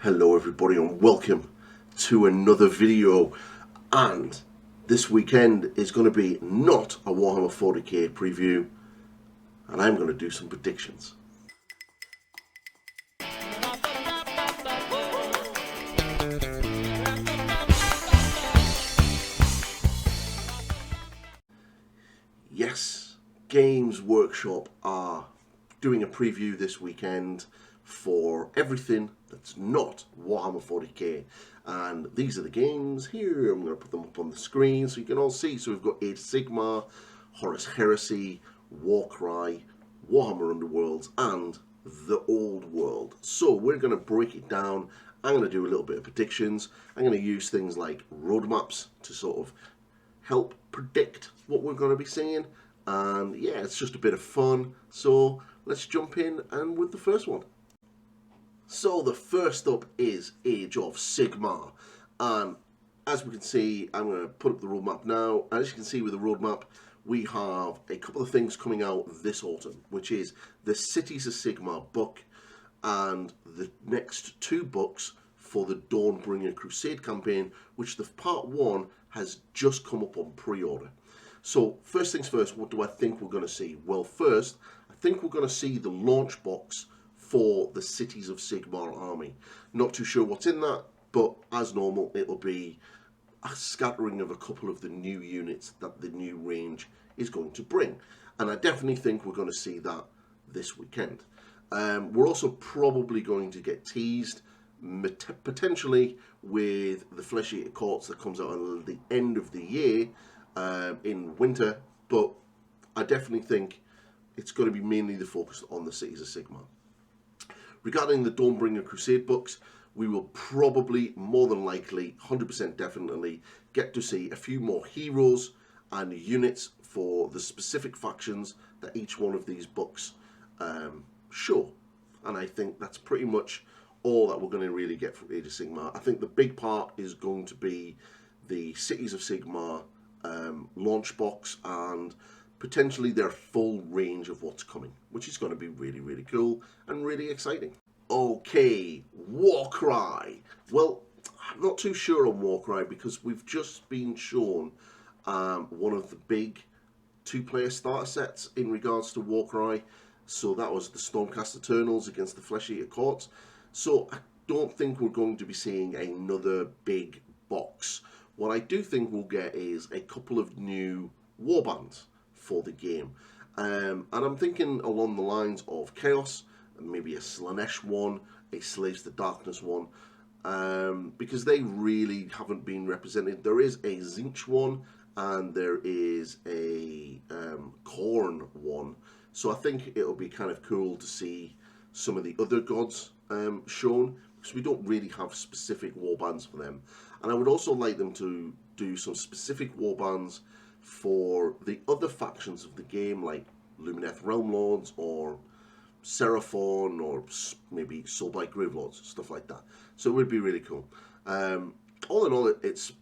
Hello everybody and welcome to another video, and this weekend is going to be not a Warhammer 40k preview, and I'm going to do some predictions. Yes, Games Workshop are doing a preview this weekend for everything that's not Warhammer 40k, and these are the games here. I'm going to put them up on the screen so you can all see. So we've got Age of Sigmar, Horus Heresy, Warcry, Warhammer Underworlds, and the Old World. So we're going to break it down. I'm going to do a little bit of predictions. I'm going to use things like roadmaps to sort of help predict what we're going to be seeing, and yeah, it's just a bit of fun. So let's jump in and with the first one. So the first up is Age of Sigmar, and as we can see, I'm going to put up the roadmap now. As you can see with the roadmap, we have a couple of things coming out this autumn, which is the Cities of Sigmar book and the next two books for the Dawnbringer Crusade campaign, which the part one has just come up on pre-order. So first things first, what do I think we're going to see? Well, first, I think we're going to see the launch box for the Cities of Sigmar army. Not too sure what's in that, but as normal, it'll be a scattering of a couple of the new units that the new range is going to bring. And I definitely think we're going to see that this weekend. We're also probably going to get teased, potentially, with the Flesh Eater Courts that comes out at the end of the year in winter, but I definitely think it's going to be mainly the focus on the Cities of Sigmar. Regarding the Dawnbringer Crusade books, we will probably, more than likely, 100% definitely, get to see a few more heroes and units for the specific factions that each one of these books show. And I think that's pretty much all that we're going to really get from Age of Sigmar. I think the big part is going to be the Cities of Sigmar launch box and potentially their full range of what's coming, which is going to be really, really cool and really exciting. Okay, Warcry. Well, I'm not too sure on Warcry because we've just been shown one of the big two-player starter sets in regards to Warcry. So that was the Stormcast Eternals against the Flesh Eater Courts. So I don't think we're going to be seeing another big box. What I do think we'll get is a couple of new warbands for the game. And I'm thinking along the lines of Chaos, maybe a Slanesh one, a Slaves to Darkness one, because they really haven't been represented. There is a Tzeentch one, and there is a Khorne one. So I think it'll be kind of cool to see some of the other gods shown, because we don't really have specific warbands for them. And I would also like them to do some specific warbands for the other factions of the game, like Lumineth Realm Lords or Seraphon or maybe Soulblight Gravelords, stuff like that. So it would be really cool. All in all, it's,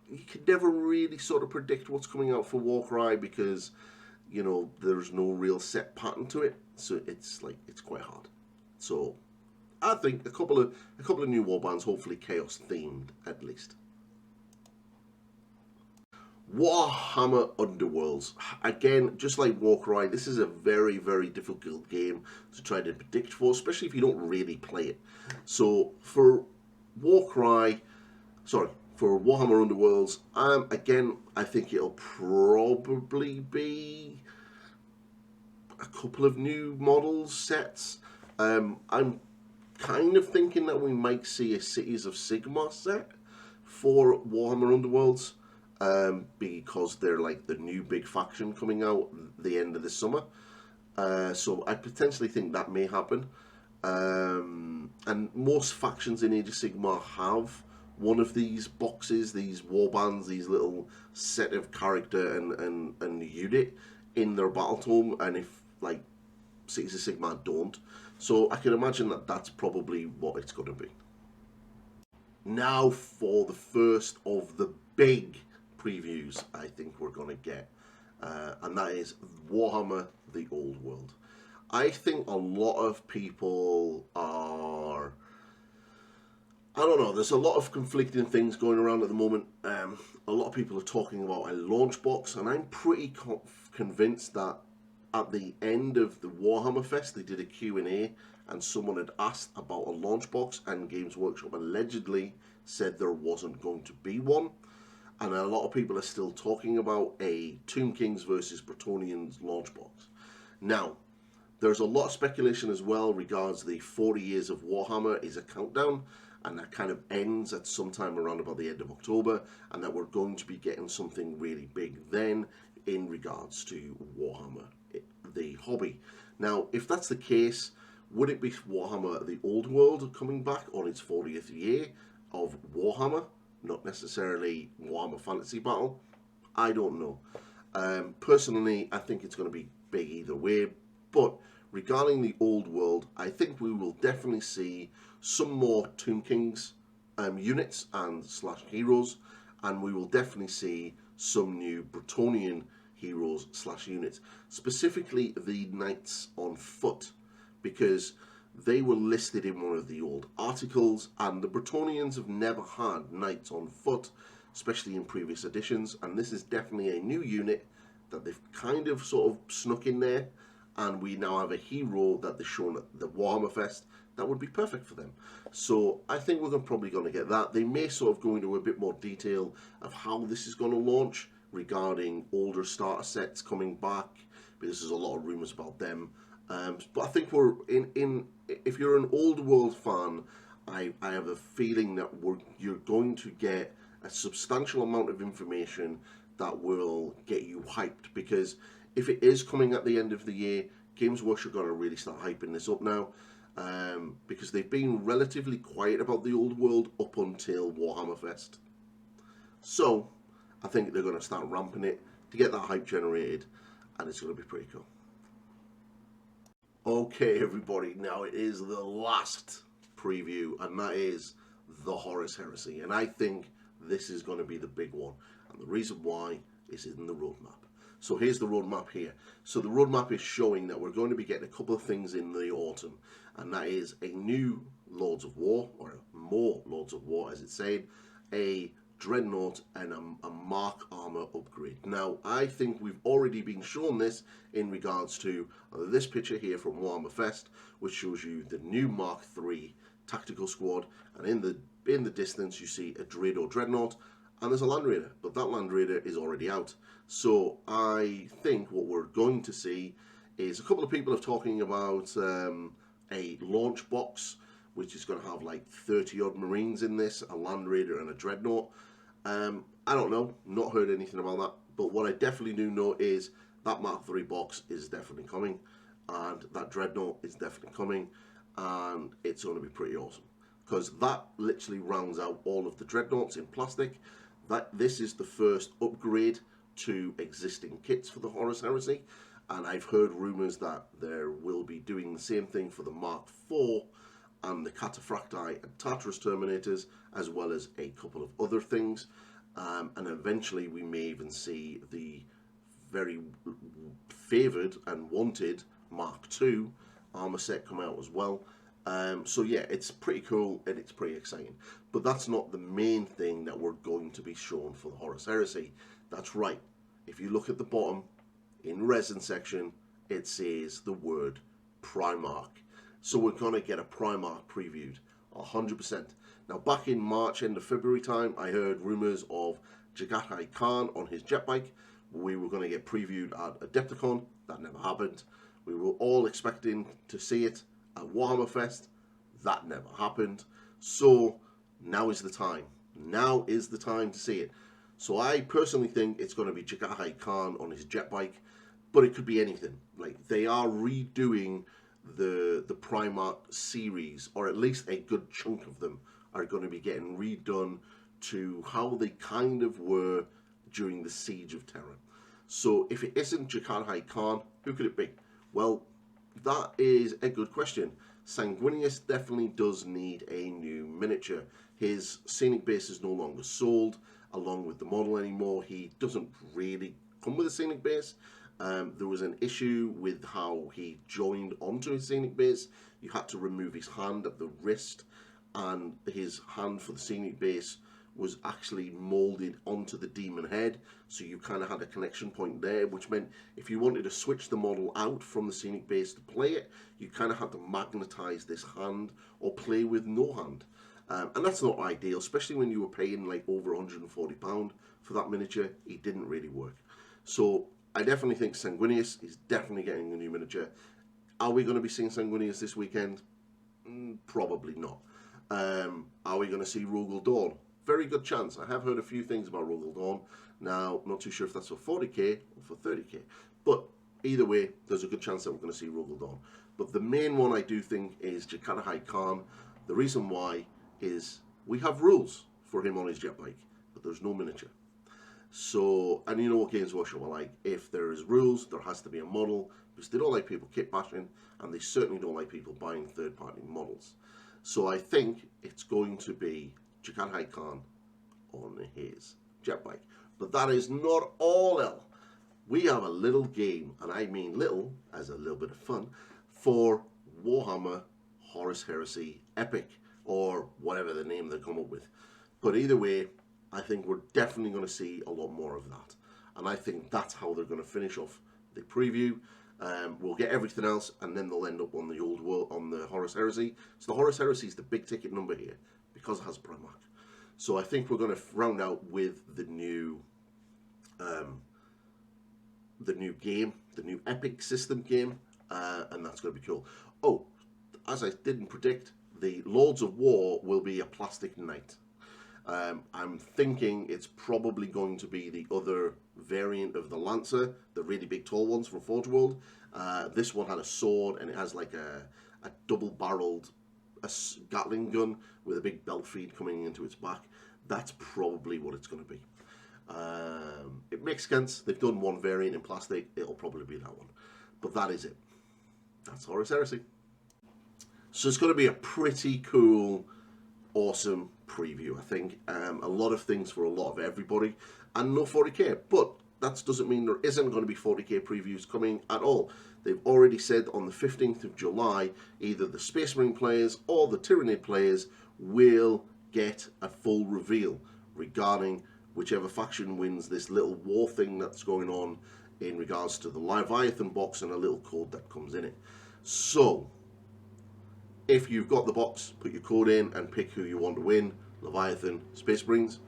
you can never really sort of predict what's coming out for Warcry because, you know, there's no real set pattern to it. So it's quite hard. So I think a couple of new warbands, hopefully Chaos themed at least. Warhammer Underworlds. Again, just like Warcry, this is a very, very difficult game to try to predict for, especially if you don't really play it. So for Warhammer Underworlds, again, I think it'll probably be a couple of new models, sets. I'm kind of thinking that we might see a Cities of Sigmar set for Warhammer Underworlds. Because they're like the new big faction coming out the end of the summer. So I potentially think that may happen. And most factions in Age of Sigmar have one of these boxes, these warbands, these little set of character and unit in their battle tome, and if like Cities of Sigmar don't. So I can imagine that that's probably what it's going to be. Now for the first of the big previews I think we're going to get, and that is Warhammer the Old World. I think a lot of people are don't know, there's a lot of conflicting things going around at the moment. A lot of people are talking about a launch box, and I'm pretty convinced that at the end of the Warhammer Fest they did a Q&A and someone had asked about a launch box, and Games Workshop allegedly said there wasn't going to be one. And a lot of people are still talking about a Tomb Kings versus Bretonnians launch box. Now, there's a lot of speculation as well regards the 40 years of Warhammer is a countdown, and that kind of ends at sometime around about the end of October, and that we're going to be getting something really big then in regards to Warhammer, the hobby. Now, if that's the case, would it be Warhammer the Old World coming back on its 40th year of Warhammer? Not necessarily Warhammer Fantasy Battle. I don't know. Personally, I think it's going to be big either way. But regarding the Old World, I think we will definitely see some more Tomb Kings units and / heroes, and we will definitely see some new Bretonnian heroes / units, specifically the Knights on Foot, because they were listed in one of the old articles, and the Bretonnians have never had Knights on Foot, especially in previous editions, and this is definitely a new unit that they've kind of sort of snuck in there, and we now have a hero that they've shown at the Warhammer Fest that would be perfect for them. So I think we're probably going to get that. They may sort of go into a bit more detail of how this is going to launch regarding older starter sets coming back, because there's a lot of rumours about them. But I think we're in. If you're an Old World fan, I have a feeling that you're going to get a substantial amount of information that will get you hyped. Because if it is coming at the end of the year, Games Workshop are going to really start hyping this up now. Because they've been relatively quiet about the Old World up until Warhammer Fest. So I think they're going to start ramping it to get that hype generated, and it's going to be pretty cool. Okay, everybody, now it is the last preview, and that is the Horus heresy, and I think this is going to be the big one, and the reason why is in the roadmap. So here's the roadmap here. So the roadmap is showing that we're going to be getting a couple of things in the autumn, and that is a new Lords of War, or more Lords of War as it's saying, a Dreadnought, and a Mark armor upgrade. Now, I think we've already been shown this in regards to this picture here from Warhammer Fest, which shows you the new Mark III tactical squad, and in the distance you see a Dread Dreadnought, and there's a Land Raider, but that Land Raider is already out. So I think what we're going to see is a couple of people are talking about a launch box, which is going to have like 30 odd Marines in this, a Land Raider and a Dreadnought. I don't know, not heard anything about that, but what I definitely do know is that Mark III box is definitely coming, and that Dreadnought is definitely coming, and it's going to be pretty awesome, because that literally rounds out all of the Dreadnoughts in plastic. This is the first upgrade to existing kits for the Horus Heresy, and I've heard rumours that there will be doing the same thing for the Mark IV and the Cataphracti and Tartarus Terminators, as well as a couple of other things, and eventually we may even see the very favoured and wanted Mark II armour set come out as well. So yeah, it's pretty cool and it's pretty exciting, but that's not the main thing that we're going to be shown for the Horus Heresy. That's right, if you look at the bottom in resin section, it says the word Primarch. So we're going to get a Primarch previewed, 100%. Now back in March, end of February time, I heard rumours of Jagatai Khan on his jet bike. We were going to get previewed at Adepticon. That never happened. We were all expecting to see it at Warhammer Fest. That never happened. So now is the time. Now is the time to see it. So I personally think it's going to be Jagatai Khan on his jet bike, but it could be anything. Like, they are redoing the Primarch series, or at least a good chunk of them are going to be getting redone to how they kind of were during the Siege of Terra. So if it isn't Jagatai Khan, who could it be? Well, that is a good question. Sanguinius definitely does need a new miniature. His scenic base is no longer sold along with the model anymore. He doesn't really come with a scenic base. There was an issue with how he joined onto his scenic base. You had to remove his hand at the wrist, and his hand for the scenic base was actually molded onto the demon head, so you kind of had a connection point there, which meant if you wanted to switch the model out from the scenic base to play it, you kind of had to magnetize this hand or play with no hand. And that's not ideal, especially when you were paying like over £140 for that miniature. It didn't really work. So I definitely think Sanguinius is definitely getting a new miniature. Are we going to be seeing Sanguinius this weekend? Probably not. Are we going to see Rogel Dawn? Very good chance. I have heard a few things about Rogel Dawn. Now, not too sure if that's for 40k or for 30k. But either way, there's a good chance that we're going to see Rogel Dawn. But the main one I do think is Jakadahai Khan. The reason why is we have rules for him on his jet bike, but there's no miniature. So, and you know what Games Workshop are like. If there is rules, there has to be a model, because they don't like people kit bashing, and they certainly don't like people buying third-party models. So I think it's going to be Jakadahai Khan on his jet bike. But that is not all, El. We have a little game, and I mean little, as a little bit of fun, for Warhammer Horus Heresy Epic, or whatever the name they come up with. But either way, I think we're definitely going to see a lot more of that. And I think that's how they're going to finish off the preview. We'll get everything else, and then they'll end up on the old world, on the Horus Heresy. So the Horus Heresy is the big ticket number here, because it has Primarch. So I think we're going to round out with the new game, the new Epic system game, and that's going to be cool. Oh, as I didn't predict, the Lords of War will be a plastic knight. I'm thinking it's probably going to be the other variant of the Lancer, the really big tall ones from Forge World. This one had a sword, and it has like a double-barreled Gatling gun with a big belt feed coming into its back. That's probably what it's going to be. It makes sense. They've done one variant in plastic. It'll probably be that one. But that is it. That's Horus Heresy. So it's going to be a pretty cool, awesome preview, I think. A lot of things for a lot of everybody, and no 40k. But that doesn't mean there isn't going to be 40k previews coming at all. They've already said on the 15th of July, either the Space Marine players or the Tyranid players will get a full reveal regarding whichever faction wins this little war thing that's going on in regards to the Leviathan box and a little code that comes in it. So, if you've got the box, put your code in and pick who you want to win. Leviathan, Space Marines,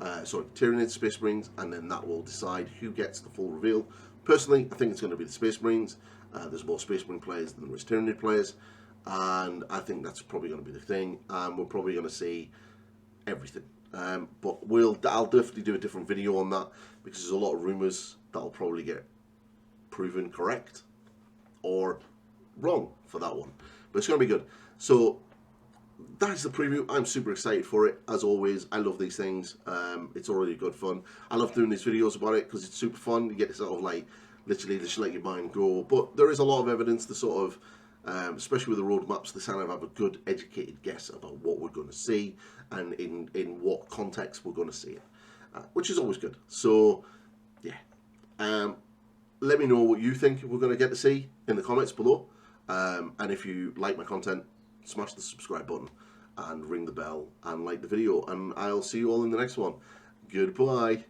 Tyranid, Space Marines, and then that will decide who gets the full reveal. Personally, I think it's going to be the Space Marines. There's more Space Marine players than there is Tyranid players, and I think that's probably going to be the thing. We're probably going to see everything. But I'll definitely do a different video on that, because there's a lot of rumours that'll probably get proven correct or wrong for that one. But it's going to be good. So that's the preview. I'm super excited for it. As always, I love these things. It's already good fun. I love doing these videos about it because it's super fun. You get to sort of like literally just let your mind go. But there is a lot of evidence to sort of, especially with the roadmaps, to kind of have a good educated guess about what we're going to see and in what context we're going to see it, which is always good. So yeah, let me know what you think we're going to get to see in the comments below. And if you like my content, smash the subscribe button and ring the bell and like the video, and I'll see you all in the next one. Goodbye.